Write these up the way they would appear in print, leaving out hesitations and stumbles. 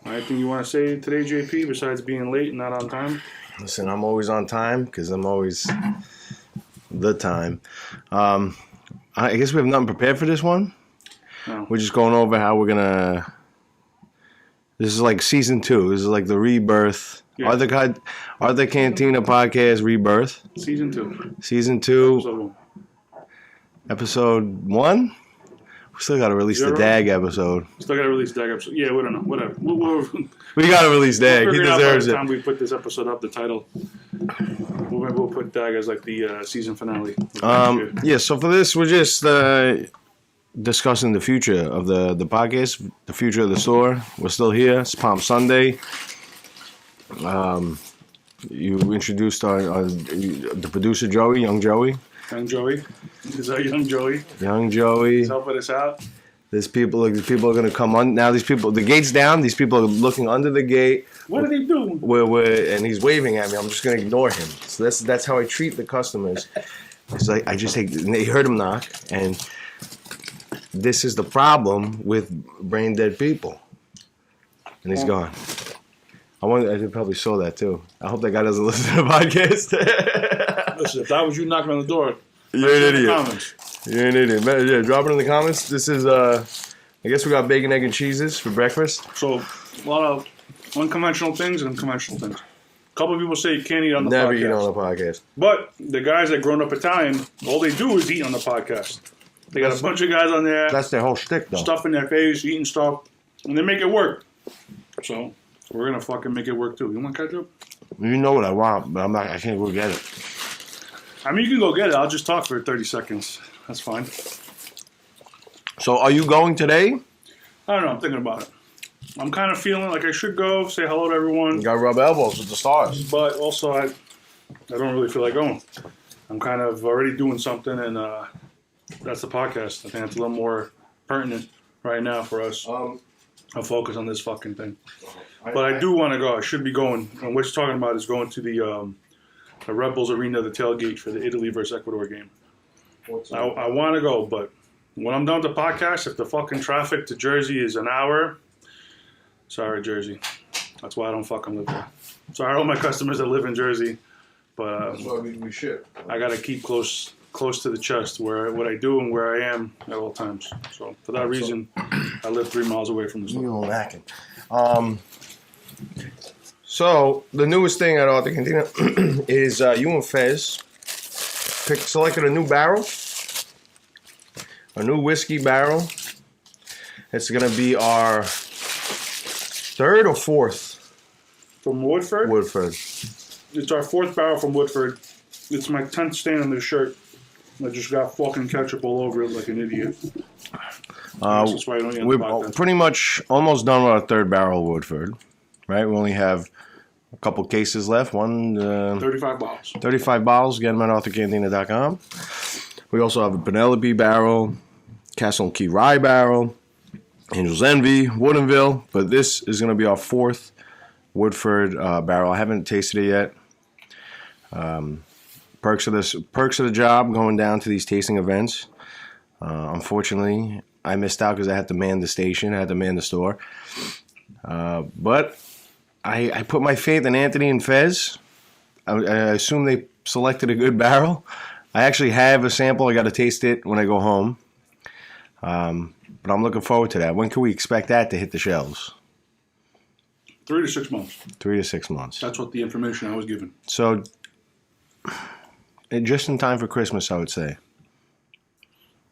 Anything you want to say today, JP, besides being late and not on time? Listen, I'm always on time because I'm always the time. I guess we have nothing prepared for this one. No. We're just going over how we're going to... This is like season 2. This is like the rebirth. Yeah. Arthur Cantina podcast rebirth. Season 2. Season 2. Episode 1? We still got to release the DAG episode. Still got to release the DAG episode. Yeah, we don't know. Whatever. We got to release DAG. He deserves it. By the time we put this episode up, the title, we'll put DAG as like the season finale. Yeah, so for this, we're just discussing the future of the podcast, the future of the store. We're still here. It's Palm Sunday. You introduced the producer, Joey, Young Joey. Young Joey. Is that Young Joey? Young Joey. He's helping us out. These people are going to come on. Now these people, the gate's down. These people are looking under the gate. What are they doing? And he's waving at me. I'm just going to ignore him. So that's how I treat the customers. It's like I just take, and they heard him knock. And this is the problem with brain dead people. And he's gone. I probably saw that too. I hope that guy doesn't listen to the podcast. Listen, if that was you knocking on the door, you're an idiot. You're an idiot. Yeah, drop it in the comments. This is, I guess we got bacon, egg, and cheeses for breakfast. So, a lot of unconventional things and conventional things. A couple of people say you can't eat on the podcast. Never eat on the podcast. But the guys that grown up Italian, all they do is eat on the podcast. They got a bunch of guys on there. That's their whole shtick, though. Stuff in their face, eating stuff, and they make it work. So, we're going to fucking make it work, too. You want ketchup? You know what I want, but I can't go get it. I mean, you can go get it. I'll just talk for 30 seconds. That's fine. So, are you going today? I don't know. I'm thinking about it. I'm kind of feeling like I should go, say hello to everyone. You got to rub elbows with the stars. But also, I don't really feel like going. I'm kind of already doing something, and that's the podcast. I think it's a little more pertinent right now for us. I'll focus on this fucking thing. But I do want to go. I should be going. And what you're talking about is going to the Red Bulls Arena, the tailgate for the Italy versus Ecuador game. I want to go, but when I'm done with the podcast, if the fucking traffic to Jersey is an hour, sorry, Jersey. That's why I don't fucking live there. Sorry, all my customers that live in Jersey, but that's why we should. I got to keep close to the chest where what I do and where I am at all times. So for that reason, I live 3 miles away from the store. You're lacking. So the newest thing at Arthur Cantina is you and Fez selected a new barrel, a new whiskey barrel. It's gonna be our 3rd or 4th from Woodford. Woodford. It's our 4th barrel from Woodford. It's my 10th stain on this shirt. I just got fucking ketchup all over it like an idiot. That's why I don't we're pretty much almost done with our 3rd barrel of Woodford, right? We only have a couple cases left. 35 bottles. 35 bottles. Get them at ArthurCantina.com. We also have a Penelope barrel, Castle and Key Rye barrel, Angel's Envy, Woodinville. But this is going to be our 4th Woodford barrel. I haven't tasted it yet. Perks of the job going down to these tasting events. Unfortunately, I missed out because I had to man the station. I had to man the store. But I put my faith in Anthony and Fez. I assume they selected a good barrel. I actually have a sample. I got to taste it when I go home. But I'm looking forward to that. When can we expect that to hit the shelves? 3 to 6 months. 3 to 6 months. That's what the information I was given. So, just in time for Christmas, I would say.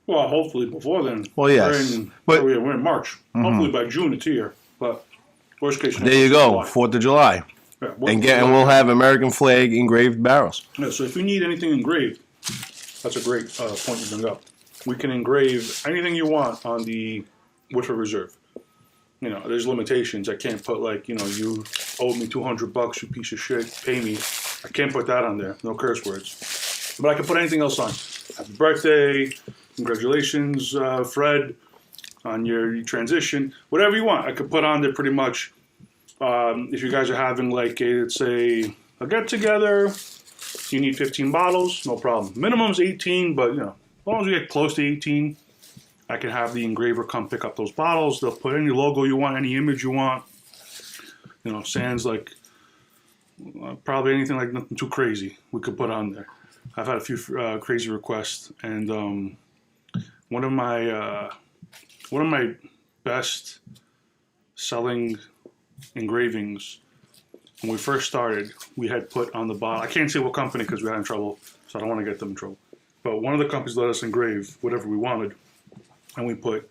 Well, hopefully before then. Well, yes. We're in March. Mm-hmm. Hopefully by June it's here. But worst case there you go, 4th of July. Yeah, and we'll have American flag engraved barrels. Yeah, so if you need anything engraved, that's a great point to bring up. We can engrave anything you want on the Woodford Reserve. You know, there's limitations. I can't put you owe me $200, you piece of shit, pay me. I can't put that on there. No curse words. But I can put anything else on. Happy birthday, congratulations, Fred, on your transition. Whatever you want, I could put on there pretty much. If you guys are having let's say a get together, you need 15 bottles, no problem. Minimum's 18, but as long as we get close to 18, I can have the engraver come pick up those bottles. They'll put any logo you want, any image you want. sans like probably anything like nothing too crazy we could put on there. I've had a few crazy requests, and one of my best selling engravings when we first started, we had put on the bottle. I can't say what company because we got in trouble, so I don't want to get them in trouble. But one of the companies let us engrave whatever we wanted, and we put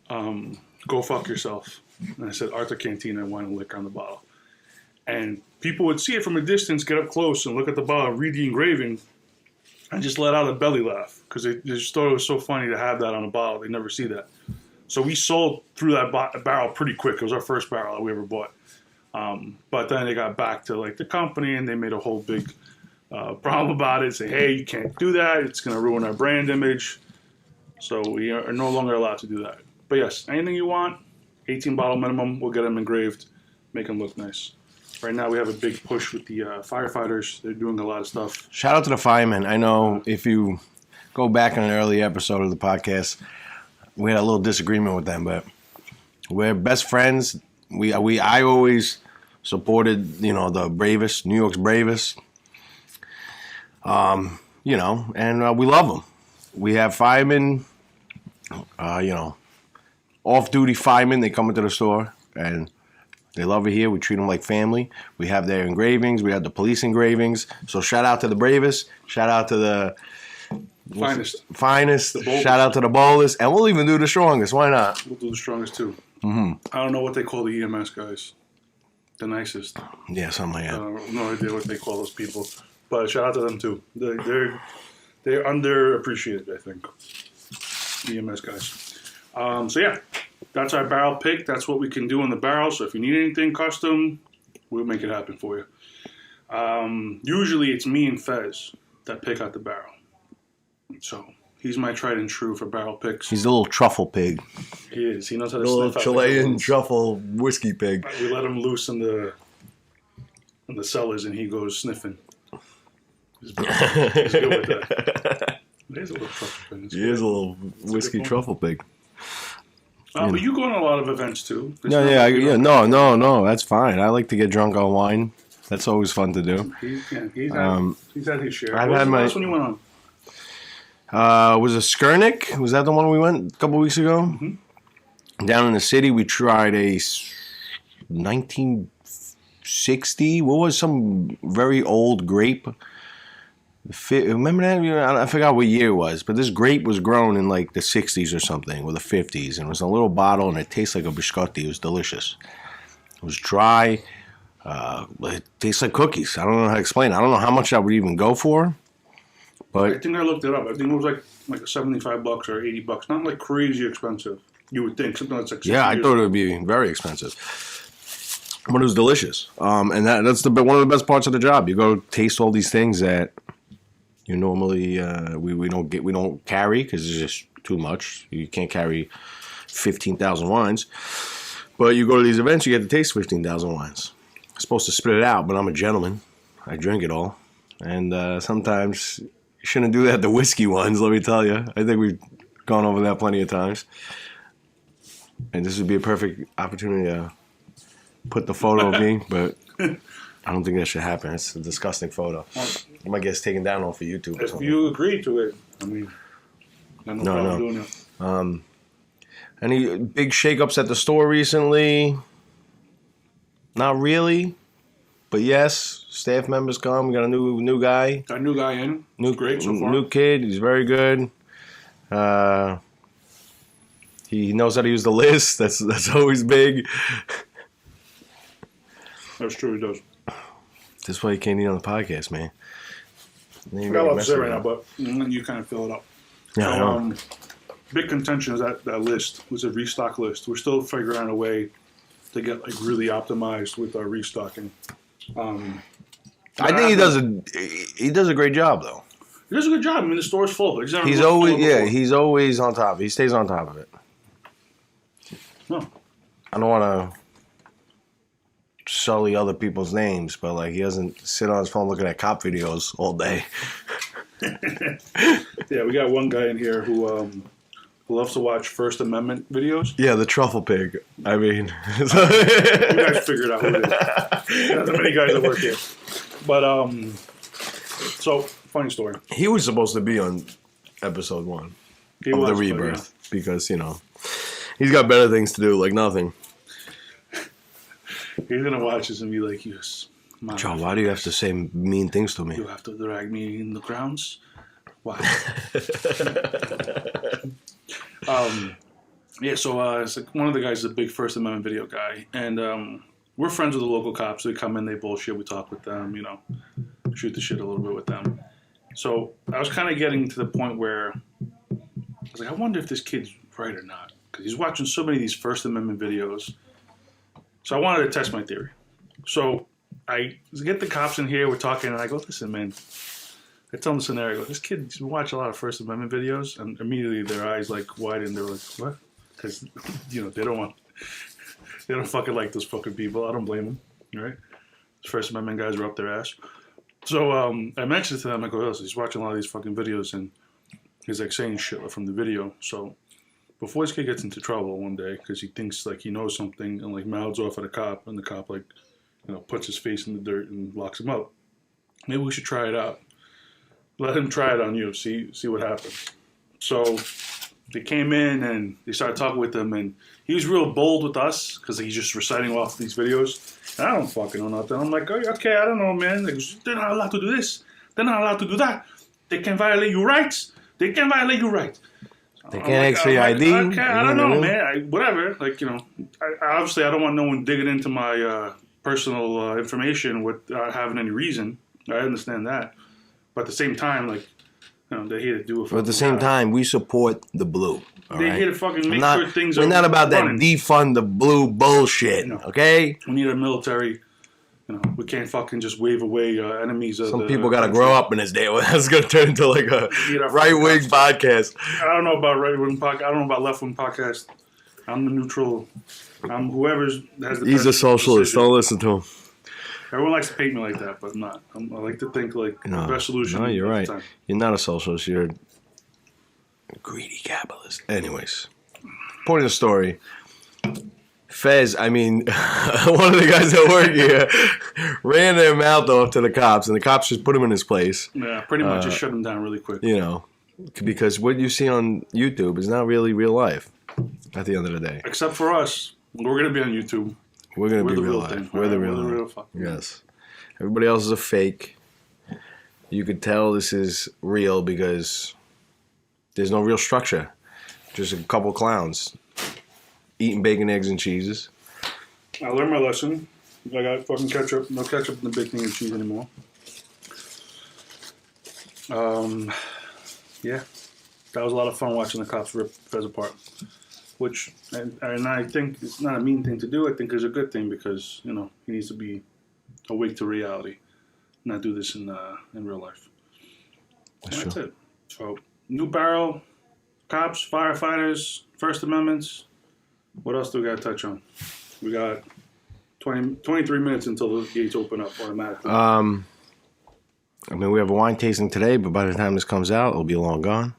"Go fuck yourself," and I said Arthur Cantina wine and liquor on the bottle. And people would see it from a distance, get up close, and look at the bottle, read the engraving, and just let out a belly laugh because they just thought it was so funny to have that on a bottle. They never see that. So we sold through that barrel pretty quick. It was our first barrel that we ever bought. But then they got back to like the company, and they made a whole big problem about it. Say, hey, you can't do that. It's going to ruin our brand image. So we are no longer allowed to do that. But yes, anything you want, 18 bottle minimum. We'll get them engraved, make them look nice. Right now we have a big push with the firefighters. They're doing a lot of stuff. Shout out to the firemen. I know if you go back in an early episode of the podcast, we had a little disagreement with them, but we're best friends. I always supported, the bravest, New York's bravest. And we love them. We have firemen, off-duty firemen. They come into the store and they love it here. We treat them like family. We have their engravings. We have the police engravings. So shout out to the bravest. Shout out to the finest. Shout out to the boldest. And we'll even do the strongest. Why not? We'll do the strongest too. Mm-hmm. I don't know what they call the EMS guys. The nicest. Yeah, something like that. No idea what they call those people. But shout out to them too. They're underappreciated, I think. EMS guys. So yeah, that's our barrel pick. That's what we can do in the barrel. So if you need anything custom, we'll make it happen for you. Usually it's me and Fez that pick out the barrel. So he's my tried and true for barrel picks. He's a little truffle pig. He is. He knows how to sniff out the Chilean truffle whiskey pig. We let him loose in the cellars, and he goes sniffing. He's good with that. He is a little truffle pig. He is a little whiskey truffle pig. But you go on a lot of events too. No, that's fine. I like to get drunk on wine. That's always fun to do. He's had his share. What was the last one you went on? Was it Skurnik? Was that the one we went a couple weeks ago? Mm-hmm. Down in the city, we tried a 1960. What was some very old grape? Remember that? I forgot what year it was, but this grape was grown in like the 60s or something, or the 50s, and it was a little bottle, and it tastes like a biscotti. It was delicious. It was dry. It tastes like cookies. I don't know how to explain it. I don't know how much that would even go for. But I think I looked it up. I think it was like $75 or $80. Not like crazy expensive. You would think something that's like I thought it would be very expensive, but it was delicious. And that's one of the best parts of the job. You go taste all these things that you normally we don't carry because it's just too much. You can't carry 15,000 wines, but you go to these events, you get to taste 15,000 wines. I'm supposed to spit it out, but I'm a gentleman. I drink it all, and sometimes you shouldn't do that. The whiskey ones, let me tell you. I think we've gone over that plenty of times. And this would be a perfect opportunity to put the photo of me, but I don't think that should happen. It's a disgusting photo. I might get taken down off of YouTube. If you agree to it, I mean, I have no problem doing it. Any big shakeups at the store recently? Not really, but yes, staff members come. We got a new guy. Got a new guy in. Great so far. New kid. He's very good. He knows how to use the list. That's always big. That's true, he does. That's why you can't eat on the podcast, man. I got a lot to say right now, but you kind of fill it up. Yeah, I know. Big contention is that list was a restock list. We're still figuring out a way to get like really optimized with our restocking. I think he does a great job though. He does a good job. I mean, the store's full. He's always on top. He stays on top of it. No. I don't want to sully other people's names, but like he doesn't sit on his phone looking at cop videos all day. Yeah, we got one guy in here who who loves to watch First Amendment videos. Yeah, the truffle pig. I mean, You guys figured out who it is. Not that many guys that work here. But, so, funny story. he was supposed to be on episode 1 He of was, the but, rebirth because, you know, he's got better things to do, like nothing. He's going to watch this and be like, yes. Joe, why do you have to say mean things to me? You have to drag me in the grounds? Why? Yeah, so it's like one of the guys is a big First Amendment video guy, and we're friends with the local cops. They come in, they bullshit, we talk with them, you know, shoot the shit a little bit with them. So I was kind of getting to the point where I was like, I wonder if this kid's right or not, because he's watching so many of these First Amendment videos. So I wanted to test my theory. So I get the cops in here, we're talking, and I go, listen, man. I tell them the scenario. I go, this kid watch a lot of First Amendment videos, and immediately their eyes like widen. They're like, what? Because, you know, they don't fucking like those fucking people. I don't blame them, right? First Amendment guys are up their ass. So I mentioned to them, I go, listen, he's watching a lot of these fucking videos, and he's like saying shit from the video. So before this kid gets into trouble one day, because he thinks like he knows something, and like mouths off at a cop, and the cop like, you know, puts his face in the dirt and locks him up. Maybe we should try it out. Let him try it on you. See what happens. So they came in and they started talking with him, and he was real bold with us because he's just reciting off these videos. And I don't fucking know nothing. I'm like, oh, okay, I don't know, man. They're not allowed to do this. They're not allowed to do that. They can violate your rights. They can violate your rights. They can't ask for your ID. Okay, I don't know, man. Whatever. Like, you know, obviously I don't want no one digging into my personal information without having any reason. I understand that. But at the same time, like, you know, they're here to do it. But at the same time, we support the blue. They're here to fucking make sure things are We're not about running. that defund the blue bullshit, okay? We need a military. You know, we can't fucking just wave away enemies. Some people got to grow up in this day. That's going to turn into like a right-wing podcast. I don't know about right-wing podcast. I don't know about left-wing podcast. I'm the neutral. I'm whoever's has the. He's a socialist. Decision. Don't listen to him. Everyone likes to paint me like that, but I'm not. I like to think like the best solution. No, you're right. Time. You're not a socialist. You're a greedy capitalist. Anyways, point of the story. Fez, I mean, one of the guys that work here ran their mouth off to the cops, and the cops just put him in his place. Yeah, pretty much just shut him down really quick. You know, because what you see on YouTube is not really real life at the end of the day. Except for us. We're going to be on YouTube. We're going to be the real real life. thing. We're the real life. fucking Yes. Everybody else is a fake. You could tell this is real because there's no real structure. Just a couple clowns eating bacon, eggs, and cheeses. I learned my lesson. I got fucking ketchup. No ketchup in the bacon and cheese anymore. Yeah. That was a lot of fun watching the cops rip Fez apart. Which, and I think it's not a mean thing to do. I think it's a good thing because, you know, he needs to be awake to reality. Not do this in real life. That's it. So, new barrel, cops, firefighters, First Amendments. What else do we got to touch on? We got 23 minutes until the gates open up automatically. I mean, we have a wine tasting today, but by the time this comes out, it'll be long gone.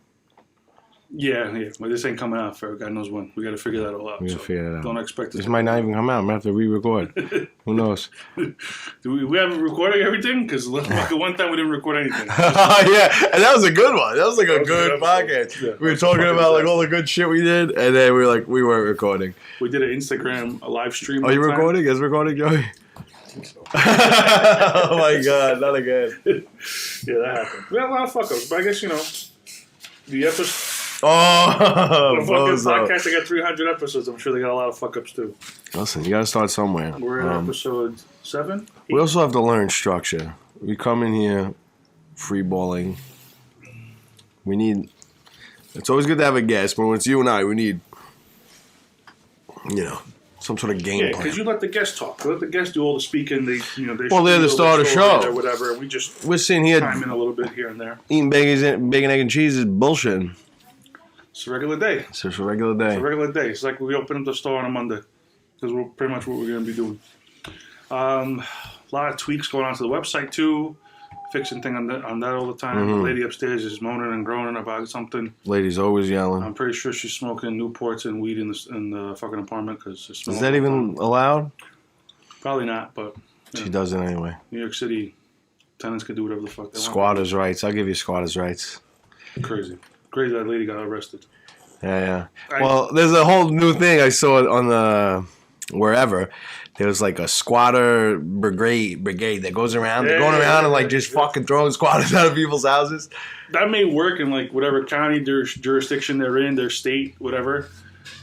Yeah. Well, this ain't coming out for God knows when. We got to figure that all out. We got to figure that out. Don't expect it. This might not even come out. I'm going to have to re-record. Who knows? Do we have recording everything? Because one time we didn't record anything. Yeah, and that was a good one. That was like a good podcast. Yeah, we were talking about like all the good shit we did, and then we were like, we weren't recording. We did an Instagram, a live stream. Are you recording? Is recording, Joey? Oh my God, not again. Yeah, that happened. We had a lot of fuck ups, but I guess, you know, the episode. Oh, The fucking podcast, they got 300 episodes. I'm sure they got a lot of fuck ups too. Listen, you got to start somewhere. We're at episode 7. We also have to learn structure. We come in here free balling. We need. It's always good to have a guest, but when it's you and I, we need, you know, some sort of game Yeah, plan. because you let the guests talk. You let the guests do all the speaking. They, you know, Well, they're the star of the show. or whatever. And we just We're sitting here chime in a little bit here and there. eating bacon, egg, and cheese is bullshitting. It's a regular day. It's just a regular day. It's a regular day. It's like we open up the store on a Monday. Because we're pretty much what we're going to be doing. A lot of tweaks going on to the website too. fixing thing on that all the time. The lady upstairs is moaning and groaning about something. Lady's always yelling. I'm pretty sure she's smoking Newports and weed in the fucking apartment because is that even allowed? Probably not, but she does it anyway. New York City tenants can do whatever the fuck they want. Squatters' rights. I'll give you squatters' rights. Crazy that lady got arrested. Yeah. Well, there's a whole new thing I saw on the wherever. There was like a squatter brigade that goes around. They're going around and like just fucking throwing squatters out of people's houses. That may work in like whatever county, jurisdiction they're in, their state, whatever.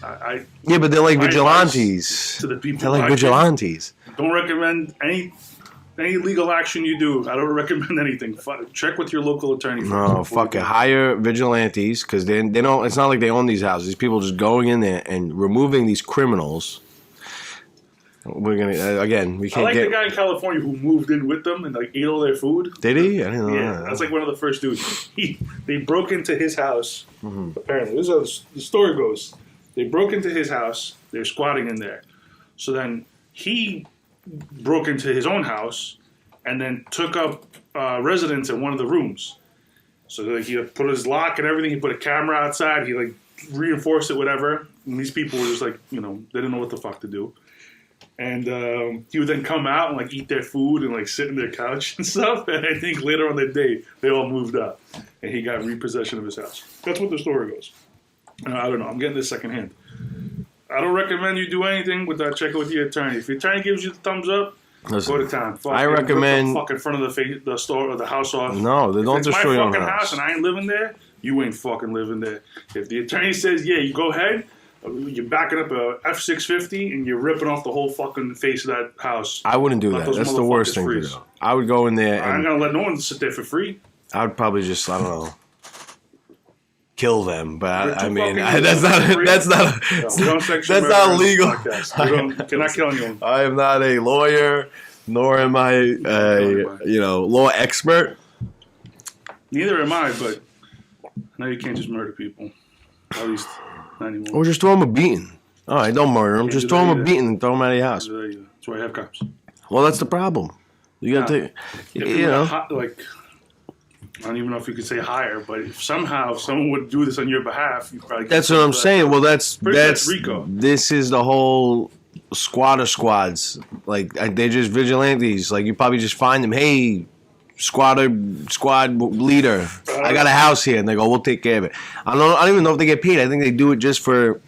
Yeah, but they're like vigilantes. To the people, they're like vigilantes. Don't recommend any legal action you do. I don't recommend anything. Check with your local attorney. No, fuck it. Hire vigilantes because they don't. It's not like they own these houses. These people just going in there and removing these criminals. We're gonna we can't. I like the guy in California who moved in with them and like ate all their food. Did he? I didn't know. Yeah, that's like one of the first dudes. They broke into his house. Apparently, this is how the story goes. They broke into his house. They're squatting in there. So then he broke into his own house and then took up residence in one of the rooms. So like, he put his lock and everything. He put a camera outside. He like reinforced it, whatever. And these people were just like, they didn't know what the fuck to do. And he would then come out and like eat their food and like sit in their couch and stuff. And I think later on the day, they all moved out and he got repossession of his house. That's what the story goes. I don't know. I'm getting this secondhand. I don't recommend you do anything without checking with your attorney. If your attorney gives you the thumbs up, go to town. I recommend rip the fuck in front of the store or the house off. No, they don't destroy your fucking house and I ain't living there. You ain't fucking living there. If the attorney says, yeah, you go ahead. You're backing up a F-650 and you're ripping off the whole fucking face of that house. I wouldn't do that. That's the worst thing to do. I would go in there. I ain't gonna let no one sit there for free. I would probably just, I don't know, kill them. But I mean, that's not legal. Cannot kill anyone. I am not a lawyer, nor am I a law expert. Neither am I. But now you can't just murder people. At least. Anymore. Or just throw him a beating. All right, don't murder him. Just throw him a beating and throw him out of your house. That's why I have cops. Well, that's the problem. You got to, like, I don't even know if you could say hire, but if somehow someone would do this on your behalf, you probably. That's what I'm saying. Well, that's RICO. This is the whole squatter squads. Like they're just vigilantes. Like you probably just find them. Hey. Squad leader. I got a house here, and they go, "We'll take care of it." I don't even know if they get paid. I think they do it just for,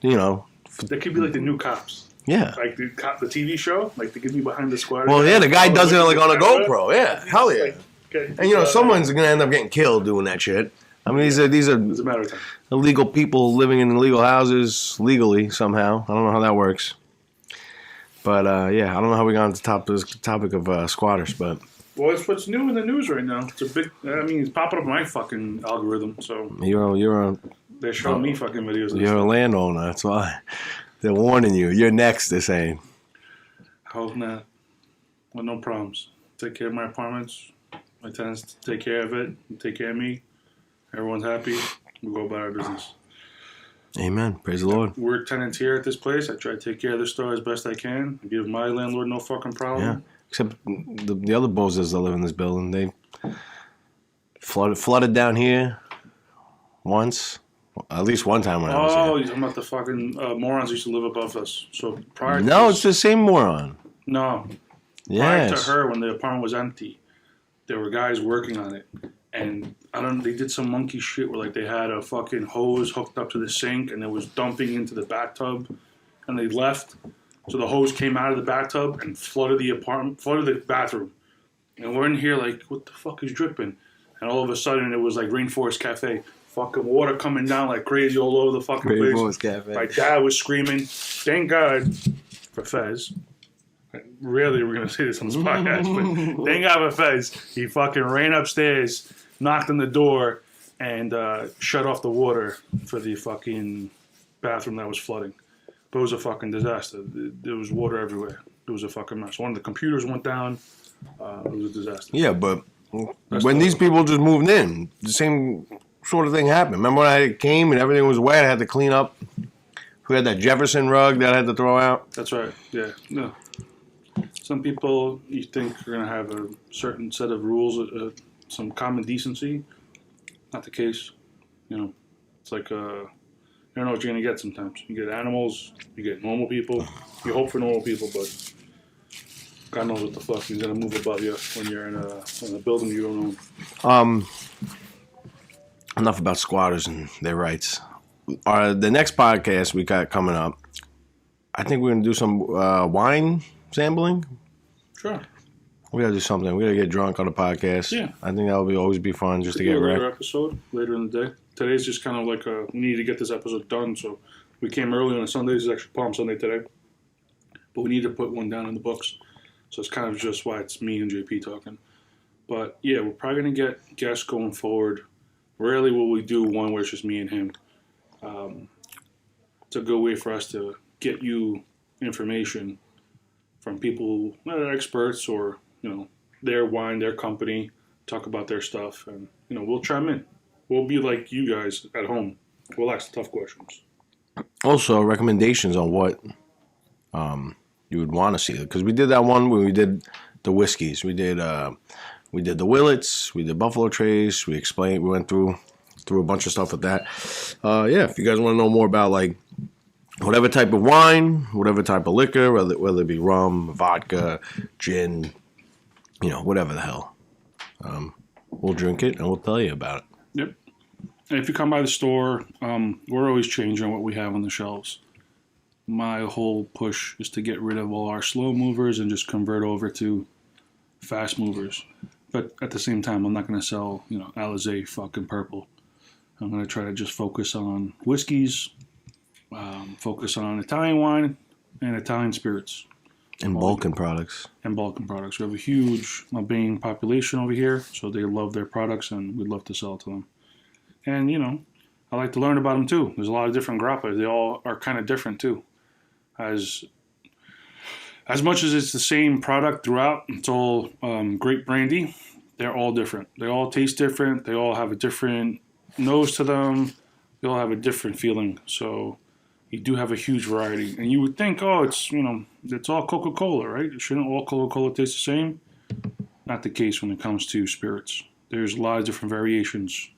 They could be like the new cops. Yeah. Like the TV show. Like they could be behind the squad. Well, yeah, the guy does it like on a GoPro. Yeah, hell yeah. Okay. And someone's gonna end up getting killed doing that shit. I mean, these are it's a matter of time. Illegal people living in illegal houses legally somehow. I don't know how that works. But, I don't know how we got on the topic of squatters, but... Well, it's what's new in the news right now. It's a big... it's popping up in my fucking algorithm, so... They're showing me fucking videos. You're a landowner, that's why. They're warning you. You're next, they're saying. I hope not. With no problems. Take care of my apartments. My tenants take care of it. Take care of me. Everyone's happy. We go about our business. Amen. Praise the Lord. We're tenants here at this place. I try to take care of the store as best I can. I give my landlord no fucking problem. Yeah. Except the other bozos that live in this building, they flooded down here once. At least one time when I was here. Oh, you're talking about the fucking morons who used to live above us. So prior to No, it's the same moron. No. Yes. Prior to her, when the apartment was empty, there were guys working on it. And they did some monkey shit where like they had a fucking hose hooked up to the sink and it was dumping into the bathtub and they left. So the hose came out of the bathtub and flooded the bathroom. And we're in here like, what the fuck is dripping? And all of a sudden it was like Rainforest Cafe. Fucking water coming down like crazy all over the fucking place. Rainforest Cafe. My dad was screaming. Thank God for Fez. Rarely we're going to say this on this podcast, but thank God for Fez. He fucking ran upstairs, knocked on the door, and shut off the water for the fucking bathroom that was flooding. But it was a fucking disaster. There was water everywhere. It was a fucking mess. One of the computers went down. It was a disaster. Yeah, but when these people just moved in, the same sort of thing happened. Remember when I came and everything was wet? I had to clean up. We had that Jefferson rug that I had to throw out. That's right. Yeah. No. Some people you think are going to have a certain set of rules, some common decency. Not the case. You know, it's like you don't know what you're going to get sometimes. You get animals, you get normal people. You hope for normal people, but God knows what the fuck is going to move above you when you're in a building you don't own. Enough about squatters and their rights. The next podcast we got coming up, I think we're going to do some wine sampling. Sure. We got to do something. We got to get drunk on the podcast. Yeah. I think that will always be fun just to get a later wrecked. episode later in the day. Today's just kind of like we need to get this episode done, so we came early on a Sunday. This is actually Palm Sunday today, but we need to put one down in the books. So it's kind of just why it's me and JP talking. But yeah, we're probably gonna get guests going forward. Rarely will we do one where it's just me and him. It's a good way for us to get you information from people that are experts or, you know, their wine, their company, talk about their stuff, and, you know, we'll chime in. We'll be like you guys at home. We'll ask the tough questions. Also, recommendations on what you would want to see. Because we did that one when we did the whiskeys. We did the Willets, we did Buffalo Trace, we went through a bunch of stuff with that. Yeah, if you guys want to know more about, like, whatever type of wine, whatever type of liquor, whether it be rum, vodka, gin, you know, whatever the hell. We'll drink it and we'll tell you about it. Yep. And if you come by the store, we're always changing what we have on the shelves. My whole push is to get rid of all our slow movers and just convert over to fast movers. But at the same time, I'm not going to sell, you know, Alizé fucking purple. I'm going to try to just focus on whiskeys, focus on Italian wine and Italian spirits. And Balkan products. And Balkan products. We have a huge Albanian population over here, so they love their products, and we'd love to sell to them. And, you know, I like to learn about them, too. There's a lot of different grappas. They all are kind of different, too. As much as it's the same product throughout, it's all great brandy, they're all different. They all taste different. They all have a different nose to them. They all have a different feeling. So you do have a huge variety. And you would think, oh, it's, you know, it's all Coca-Cola, right? Shouldn't all Coca-Cola taste the same? Not the case when it comes to spirits. There's a lot of different variations.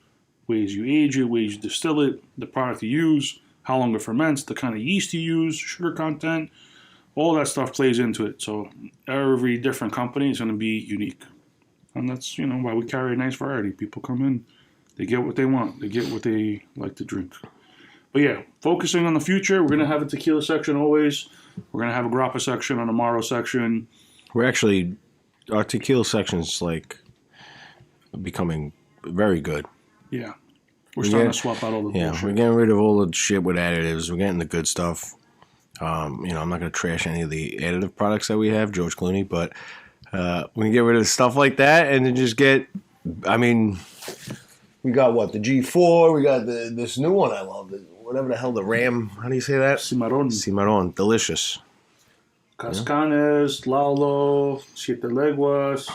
Ways you age it, ways you distill it, the product you use, how long it ferments, the kind of yeast you use, sugar content, all that stuff plays into it. So every different company is going to be unique. And that's, you know, why we carry a nice variety. People come in, they get what they want. They get what they like to drink. But yeah, focusing on the future, we're going to have a tequila section always. We're going to have a grappa section, an Amaro section. Our tequila section's, like, becoming very good. Yeah. We're starting to swap out all the bullshit. We're getting rid of all the shit with additives. We're getting the good stuff. You know, I'm not going to trash any of the additive products that we have, George Clooney, but we can get rid of stuff like that and then just get, I mean, we got what, the G4, we got this new one I love, whatever the hell, the Ram, how do you say that? Cimarron, delicious. Cascanes, Lalo, Siete Leguas,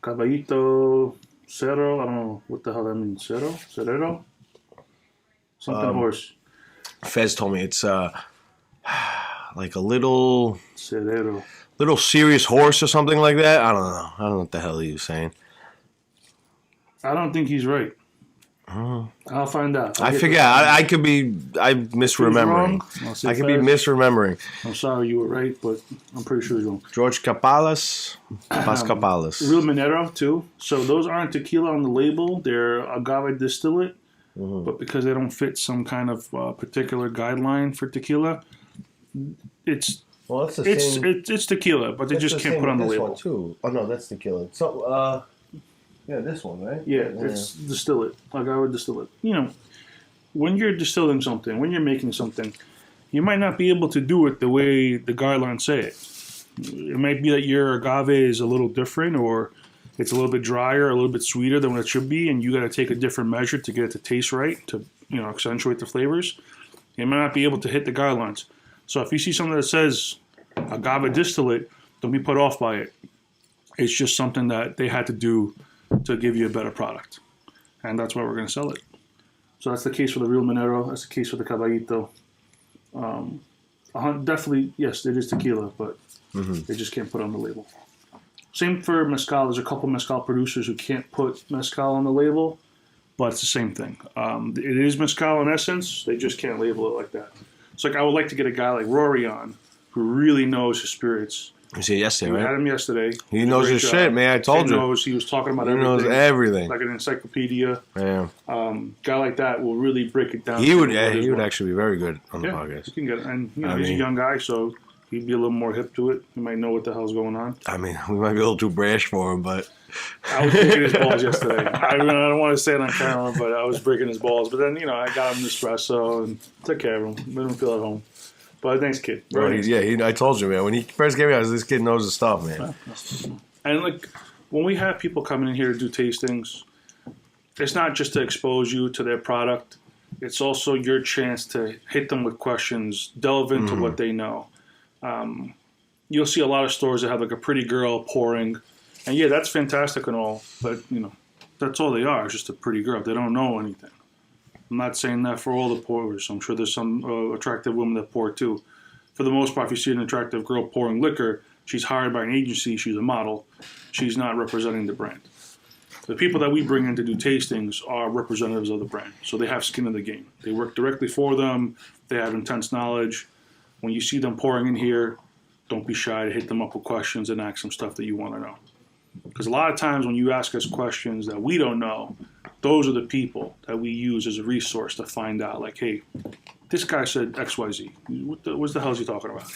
Caballito, Cero, I don't know what the hell that means, Cerero? Something horse. Fez told me it's like a little Cerero. Little serious horse or something like that. I don't know. I don't know what the hell he was saying. I don't think he's right. I'll find out. I forget. I could be. I'm misremembering. I could be misremembering. I'm sorry you were right, but I'm pretty sure you're wrong. George Capalas. Capalas. Real Minero, too. So those aren't tequila on the label. They're agave distillate. Mm-hmm. But because they don't fit some kind of particular guideline for tequila, it's tequila, but they just can't put on the label. One too. Oh, no, that's tequila. So, yeah, this one, right? Yeah, it's distillate. Agave distillate. You know, when you're distilling something, when you're making something, you might not be able to do it the way the guidelines say it. It might be that your agave is a little different, or it's a little bit drier, a little bit sweeter than what it should be, and you got to take a different measure to get it to taste right, to, you know, accentuate the flavors. You might not be able to hit the guidelines. So if you see something that says agave distillate, don't be put off by it. It's just something that they had to do to give you a better product. And that's why we're going to sell it. So that's the case for the Real Minero. That's the case for the Caballito. Definitely, yes, it is tequila, but they just can't put it on the label. Same for mezcal. There's a couple mezcal producers who can't put mezcal on the label, but it's the same thing. It is mezcal in essence. They just can't label it like that. It's like I would like to get a guy like Rory on who really knows his spirits. You see it yesterday, We right? had him yesterday. He knows his shit, man. I told you. He was talking about He everything. knows everything. Like an encyclopedia. Yeah. Guy like that will really break it down. He would actually be very good on the You podcast. can get it. And he's a young guy, so he'd be a little more hip to it. He might know what the hell's going on. I mean, we might be a little too brash for him, but I was breaking his balls yesterday. I don't want to say it on camera, but I was breaking his balls. But then, I got him an espresso and took care of him. Made him feel at home. But thanks, kid. I told you, man. When he first came out, this kid knows his stuff, man. And like when we have people coming in here to do tastings, it's not just to expose you to their product. It's also your chance to hit them with questions, delve into what they know. You'll see a lot of stores that have like a pretty girl pouring, and yeah, that's fantastic and all, but that's all they are, just a pretty girl. They don't know anything. I'm not saying that for all the pourers. I'm sure there's some attractive women that pour too. For the most part, if you see an attractive girl pouring liquor, she's hired by an agency, she's a model. She's not representing the brand. The people that we bring in to do tastings are representatives of the brand. So they have skin in the game. They work directly for them. They have intense knowledge. When you see them pouring in here, don't be shy to hit them up with questions and ask them stuff that you want to know. Because a lot of times when you ask us questions that we don't know, those are the people that we use as a resource to find out, like, hey, this guy said XYZ. What the hell is he talking about?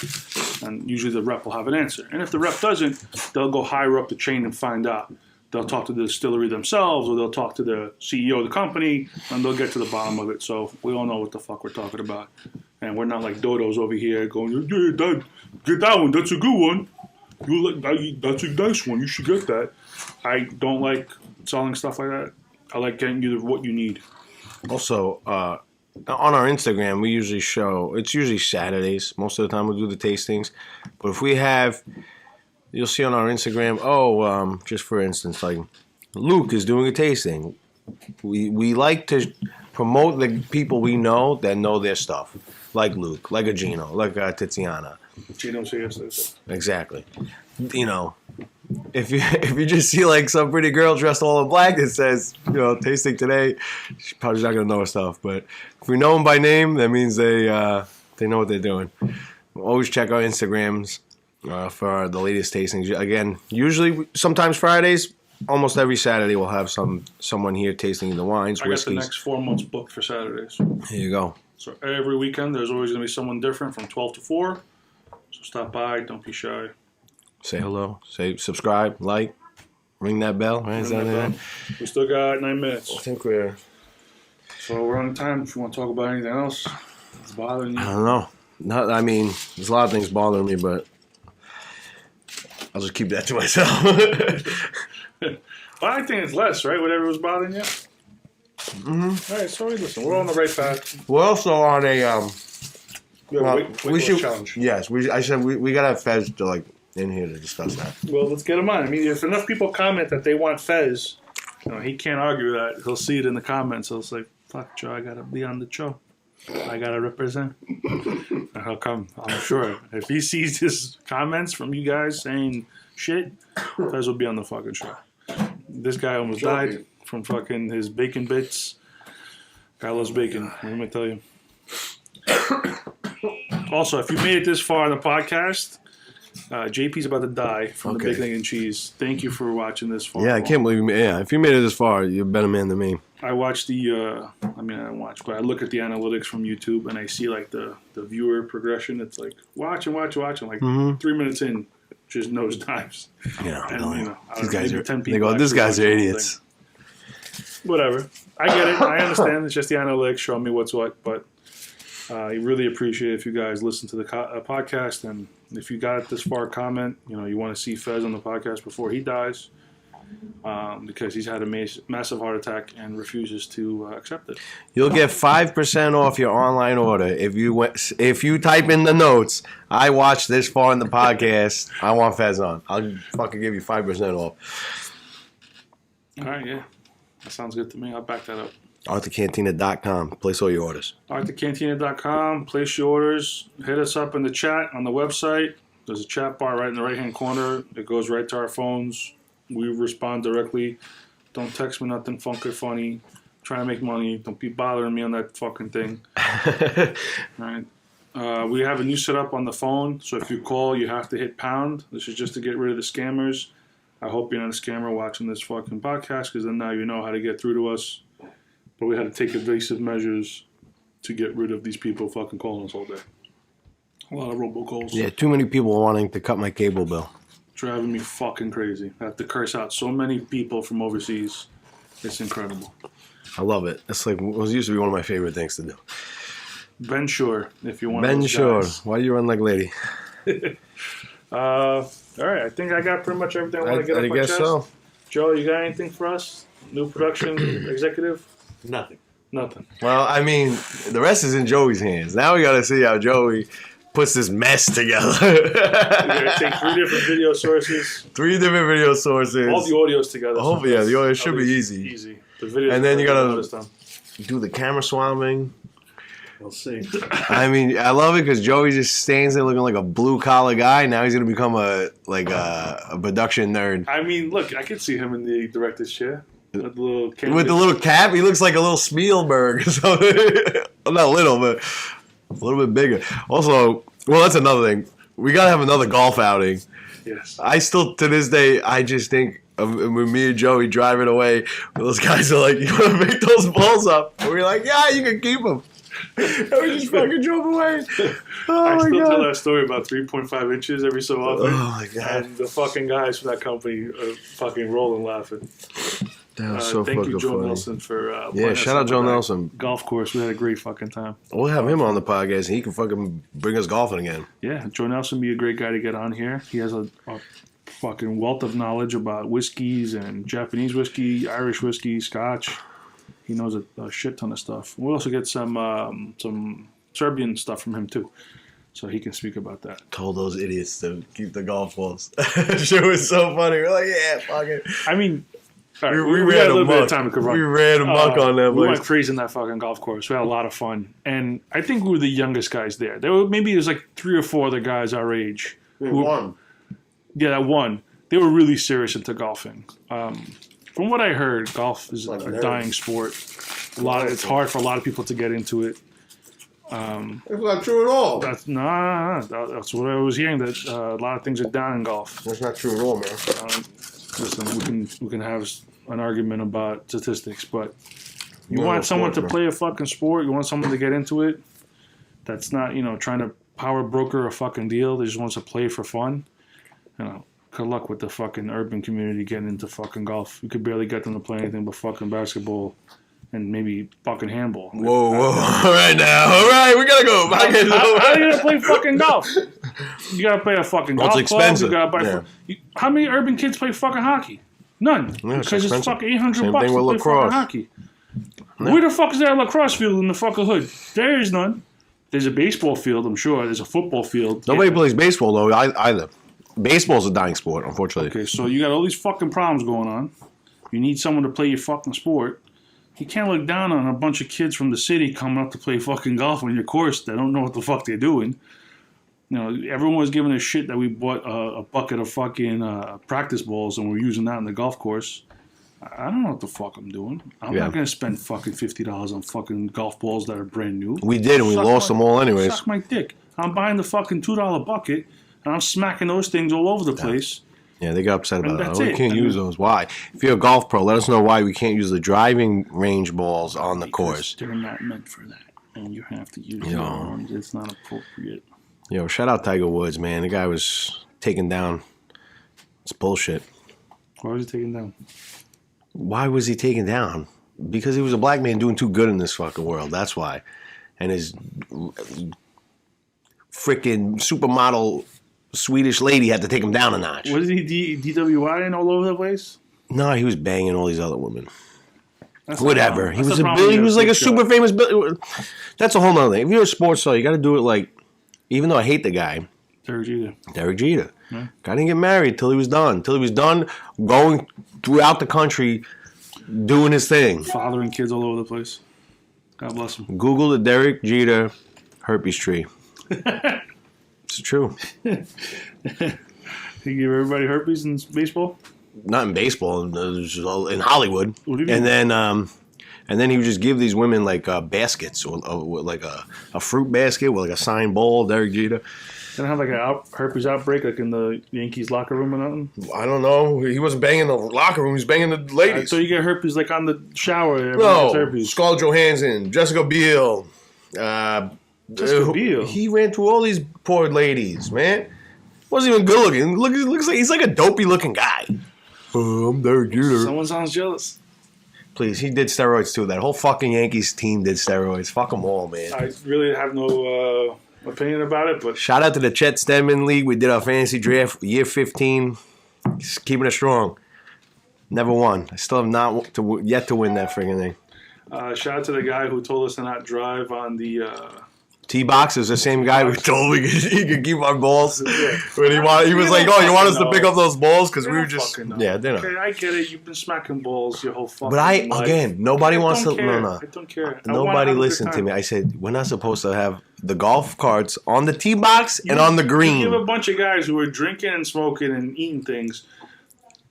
And usually the rep will have an answer. And if the rep doesn't, they'll go higher up the chain and find out. They'll talk to the distillery themselves, or they'll talk to the CEO of the company, and they'll get to the bottom of it. So we all know what the fuck we're talking about. And we're not like dodos over here going, yeah, get that one. That's a good one. That's a nice one. You should get that. I don't like selling stuff like that. I like getting you what you need. Also, on our Instagram, we usually show, it's usually Saturdays. Most of the time we'll do the tastings. But if we have, you'll see on our Instagram, just for instance, like Luke is doing a tasting. We like to promote the people we know that know their stuff. Like Luke, like a Gino, like a Tiziana. Gino says Exactly. If you just see like some pretty girl dressed all in black that says, tasting today, she's probably not gonna know her stuff. But if we know them by name, that means they know what they're doing. We'll always check our Instagrams for the latest tastings. Again, usually sometimes Fridays, almost every Saturday we'll have someone here tasting the wines, whiskeys. I got the next 4 months booked for Saturdays. Here you go. So every weekend there's always gonna be someone different from 12 to 4. So stop by. Don't be shy. Say hello. Say subscribe, like, ring that bell. Right? Is that bell. We still got 9 minutes. I think we're on time. If you want to talk about anything else, it's bothering you. I don't know. There's a lot of things bothering me, but I'll just keep that to myself. Well, I think it's less, right? Whatever was bothering you. Mm-hmm. All right. So listen, we're on the right path. We're also on a we should challenge. Yes, I said we gotta have Fez to in here to discuss that. Well, let's get him on. I mean, if enough people comment that they want Fez, he can't argue that. He'll see it in the comments. He'll say, "Fuck, Joe, I gotta be on the show. I gotta represent." And he'll come. I'm sure if he sees his comments from you guys saying shit, Fez will be on the fucking show. This guy almost died from fucking his bacon bits. Guy loves bacon. Let me tell you. Also, if you made it this far in the podcast, JP's about to die from the bacon, egg, and cheese. Thank you for watching this far. Yeah, I can't believe if you made it this far, you're a better man than me. I watched I don't watch, but I look at the analytics from YouTube and I see the viewer progression. It's like watch. Like 3 minutes in, just nosedives. Yeah, and, these guys are. 10 They people go, "These guys are idiots." Whatever. I get it. I understand. It's just the analytics showing me what's what, but I really appreciate if you guys listen to the podcast, and if you got this far, comment. You want to see Fez on the podcast before he dies, because he's had a massive heart attack and refuses to accept it. You'll get 5% off your online order if you type in the notes. I watched this far in the podcast. I want Fez on. I'll fucking give you 5% off. All right, yeah, that sounds good to me. I'll back that up. ArthurCantina.com. Place all your orders. ArthurCantina.com. Place your orders. Hit us up in the chat on the website. There's a chat bar right in the right-hand corner. It goes right to our phones. We respond directly. Don't text me nothing funky funny. Trying to make money. Don't be bothering me on that fucking thing. All right. We have a new setup on the phone, so if you call, you have to hit pound. This is just to get rid of the scammers. I hope you're not a scammer watching this fucking podcast, because then now you know how to get through to us. But we had to take evasive measures to get rid of these people fucking calling us all day. A lot of robocalls. Yeah, too many people wanting to cut my cable bill. Driving me fucking crazy. I have to curse out so many people from overseas. It's incredible. I love it. It's like, it used to be one of my favorite things to do. Ben Shore, if you want Ben those Shore, guys. why do you run like lady? All right, I think I got pretty much everything I want to get I off my guess chest. so. Joe, you got anything for us? New production executive? Nothing. Nothing. Well, I mean, the rest is in Joey's hands. Now we got to see how Joey puts this mess together. We're going to take 3 different video sources. 3 different video sources. All the audios together. Oh, yeah, the audio should be easy. Easy. The videos And then you got to to do the camera swabbing. We'll see. I mean, I love it because Joey just stands there looking like a blue collar guy. Now he's gonna become a production nerd I mean, look, I could see him in the director's chair. With the little with the little cap. He looks like a little Spielberg or something. Well, not little, but a little bit bigger. Also, well, that's another thing. We gotta have another golf outing. Yes. I still, to this day, I just think of when me and Joey driving away, those guys are like, "You want to pick those balls up?" And we're like, "Yeah, you can keep them." And we just fucking drove away. Oh I my still tell god! that story about 3.5 inches every so often. Oh my god! And the fucking guys from that company are fucking rolling laughing. That was so Thank fucking you, Joe funny. Nelson, for Yeah, shout out Joe Nelson. Golf course. We had a great fucking time. We'll have him on the podcast, and he can fucking bring us golfing again. Yeah, Joe Nelson be a great guy to get on here. He has a fucking wealth of knowledge about whiskeys and Japanese whiskey, Irish whiskey, Scotch. He knows a shit ton of stuff. We'll also get some Serbian stuff from him too, so he can speak about that. Told those idiots to keep the golf balls. Shit was so funny. We're like, yeah, fuck it. I mean, all right, We we ran had a little bit amok. of time to run. We ran amok on that We place. went crazy in that fucking golf course. We had a lot of fun, and I think we were the youngest guys there. Maybe it was like 3 or 4 other guys our age. One. Yeah, that won. They were really serious into golfing. From what I heard, golf is Like a nerds. dying sport. It's hard for a lot of people to get into it. It's not true at all. That's that's what I was hearing. That a lot of things are down in golf. That's not true at all, man. Listen, we can have an argument about statistics, but you Well, want someone to sport, play a fucking sport. You want someone to get into it. That's not trying to power broker a fucking deal. They just wants to play for fun. Good luck with the fucking urban community getting into fucking golf. You could barely get them to play anything but fucking basketball and maybe fucking handball. Whoa, whoa. All right now. All right, we gotta go. How are you gonna play fucking golf? You gotta play a fucking Well, golf it's club. expensive. You gotta buy. Yeah. How many urban kids play fucking hockey? None. Yeah, it's Because it's expensive. fucking $800 Same to thing with play lacrosse. fucking hockey. Where the fuck is there a lacrosse field in the fucking hood? There is none. There's a baseball field, I'm sure. There's a football field. Nobody Yeah. plays baseball though either. Baseball's a dying sport, unfortunately. Okay, so you got all these fucking problems going on. You need someone to play your fucking sport. You can't look down on a bunch of kids from the city coming up to play fucking golf on your course that don't know what the fuck they're doing. Everyone was giving a shit that we bought a bucket of fucking practice balls and we're using that in the golf course. I don't know what the fuck I'm doing. I'm Yeah. not going to spend fucking $50 on fucking golf balls that are brand new. We did, and we lost them all anyways. Suck my dick. I'm buying the fucking $2 bucket and I'm smacking those things all over the place. Yeah, they got upset about And that. that's We it. can't I use mean- those. Why? If you're a golf pro, let us know why we can't use the driving range balls on the course. They're not meant for that. And you have to use Yeah. your own. It's not appropriate. Yo, shout out Tiger Woods, man. The guy was taken down. It's bullshit. Why was he taken down? Why was he taken down? Because he was a black man doing too good in this fucking world. That's why. And his freaking supermodel Swedish lady had to take him down a notch. Was he DWI and all over the place? No, he was banging all these other women. That's the Whatever. problem. He That's was the a problem he with was like big a shot. super famous. That's a whole nother thing. If you're a sports star, you got to do it like. Even though I hate the guy, Derek Jeter. Derek Jeter. Yeah. Guy didn't get married till he was done. Till he was done going throughout the country doing his thing. Fathering kids all over the place. God bless him. Google the Derek Jeter herpes tree. It's true. He gave everybody herpes in baseball? Not in baseball, in Hollywood. What do you mean? And then he would just give these women like baskets, or like a fruit basket with like a signed ball, Derek Jeter. Didn't have like a herpes outbreak like in the Yankees locker room or nothing? I don't know. He wasn't banging the locker room. He was banging the ladies. So you get herpes like on the shower. Everyone No, gets herpes. Scarlett Johansson, Jessica Biel. Jessica Biel? He ran through all these poor ladies, man. Wasn't even good looking. Looks like he's like a dopey looking guy. I'm Derek Jeter. Someone sounds jealous. Please, he did steroids too. That whole fucking Yankees team did steroids. Fuck them all, man. I really have no opinion about it, but Shout out to the Chet Stedman League. We did our fantasy draft year 15. Just keeping it strong. Never won. I still have not yet to win that friggin' thing. shout out to the guy who told us to not drive on the T-Box is the same guy who told me he could keep our balls. When he was like, They "Oh, you don't want us to fucking pick know. up those balls?" Because They we were don't just fucking know. they know. Okay, I get it. You've been smacking balls your whole fucking But life. again, nobody wants to. don't care. No. I don't care. Nobody listened to me. I said we're not supposed to have the golf carts on the tee box and on the You green. give a bunch of guys who are drinking and smoking and eating things.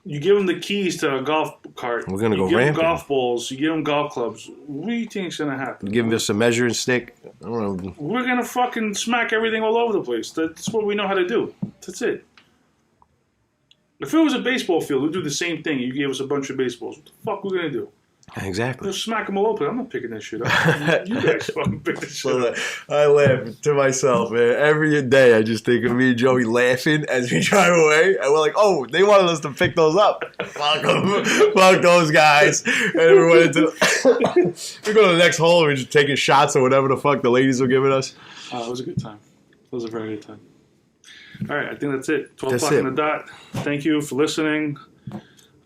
You give them the keys to a golf cart. We're gonna you go give them rampant. golf balls. You give them golf clubs. What do you think's gonna happen? Give us a measuring stick. I don't know. We're gonna fucking smack everything all over the place. That's what we know how to do. That's it. If it was a baseball field, we'd do the same thing. You gave us a bunch of baseballs. What the fuck we gonna do? Exactly. We'll smack them all open. I'm not picking that shit up. You guys fucking pick this shit up. I laugh to myself, man. Every day I just think of me and Joey laughing as we drive away. And we're like, oh, they wanted us to pick those up. Fuck them. Fuck those guys. And we went into we go to the next hole and we're just taking shots or whatever the fuck the ladies were giving us. It was a good time. It was a very good time. All right, I think that's it. 12 That's o'clock it. on the dot. Thank you for listening.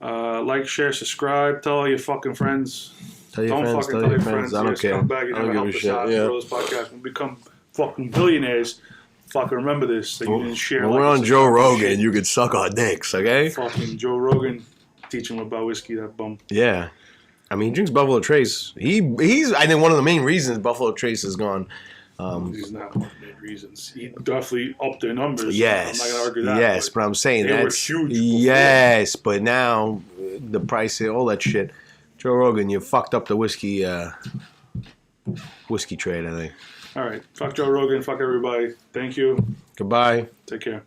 Like, share, subscribe. Tell all your fucking friends. Tell your Don't friends, fucking tell your friends. I You're don't care. scumbag. I You don't never give a helped us shit. out. Yeah. Grow this podcast. We'll become fucking billionaires. Fucking remember this. That you didn't share. When like we're on this Joe fucking Rogan, shit. you could suck our dicks, okay? Fucking Joe Rogan. Teach him about whiskey, that bum. Yeah. I mean, he drinks Buffalo Trace. He's I think one of the main reasons Buffalo Trace has gone. He's not one of the main reasons. He definitely upped their numbers. Yes. I'm not going to argue that. Yes, but I'm saying they were that's huge before. yes, but now the price, all that shit. Joe Rogan, you fucked up the whiskey trade, I think. All right. Fuck Joe Rogan. Fuck everybody. Thank you. Goodbye. Take care.